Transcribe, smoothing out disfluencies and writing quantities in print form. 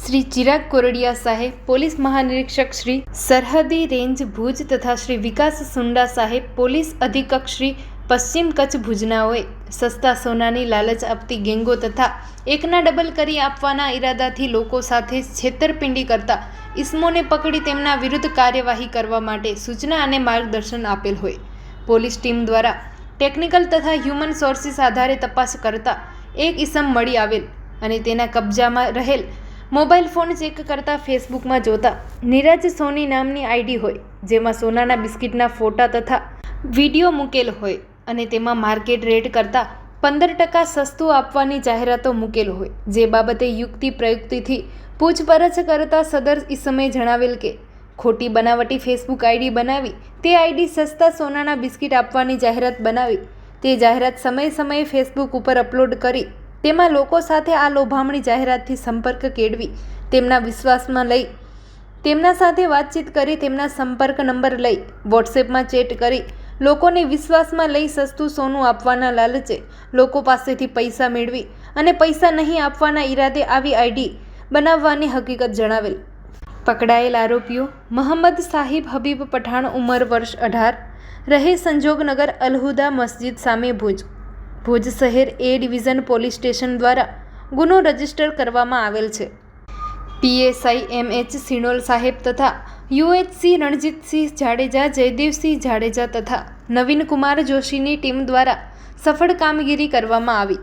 શ્રી ચિરાગ કોરડિયા સાહેબ, પોલીસ મહાનિરીક્ષક શ્રી સરહદી રેન્જ ભુજ તથા શ્રી વિકાસ સુંડા સાહેબ, પોલીસ અધિક્ષક શ્રી પશ્ચિમ કચ્છ ભુજનાઓએ સસ્તા સોનાની લાલચ આપતી ગેંગો તથા એકના ડબલ કરી આપવાના ઈરાદાથી લોકો સાથે છેતરપિંડી કરતા ઇસમોને પકડી તેમના વિરુદ્ધ કાર્યવાહી કરવા માટે સૂચના અને માર્ગદર્શન આપેલ હોય. પોલીસ ટીમ દ્વારા ટેકનિકલ તથા હ્યુમન સોર્સિસ આધારે તપાસ કરતા એક ઇસમ મળી આવેલ અને તેના કબજામાં રહેલ મોબાઈલ ફોન ચેક કરતા ફેસબુકમાં જોતા નીરજ સોની નામની આઈડી હોય, જેમાં સોનાના બિસ્કિટના ફોટા તથા વિડીયો મૂકેલ હોય અને તેમાં માર્કેટ રેટ કરતાં 15% સસ્તું આપવાની જાહેરાતો મૂકેલ હોય. જે બાબતે યુક્તિ પ્રયુક્તિથી પૂછપરછ કરતા સદર ઇસમે જણાવેલ કે ખોટી બનાવટી ફેસબુક આઈડી બનાવી તે આઈડી સસ્તા સોનાના બિસ્કિટ આપવાની જાહેરાત બનાવી તે જાહેરાત સમયે સમયે ફેસબુક ઉપર અપલોડ કરી તેમાં લોકો સાથે આ લોભામણી જાહેરાતથી સંપર્ક કેળવી તેમના વિશ્વાસમાં લઈ તેમના સાથે વાતચીત કરી તેમના સંપર્ક નંબર લઈ વોટ્સએપમાં ચેટ કરી લોકોને વિશ્વાસમાં લઈ સસ્તું સોનું આપવાના લાલચે લોકો પાસેથી પૈસા મેળવી અને પૈસા નહીં આપવાના ઈરાદે આવી આઈડી બનાવવાની હકીકત જણાવેલ. પકડાયેલ આરોપીઓ મોહમ્મદ સાહિબ હબીબ પઠાણ, ઉંમર વર્ષ 18, રહે સંજોગનગર, અલહુદા મસ્જિદ સામે, ભુજ. ભુજ શહેર એ ડિવિઝન પોલીસ સ્ટેશન દ્વારા ગુનો રજીસ્ટર કરવામાં આવેલ છે. પીએસઆઈ એમ.એચ. સિણોલ સાહેબ તથા યુએચસી રણજીતસિંહ જાડેજા, જયદેવસિંહ જાડેજા તથા નવીન કુમાર જોશીની ટીમ દ્વારા સફળ કામગીરી કરવામાં આવી.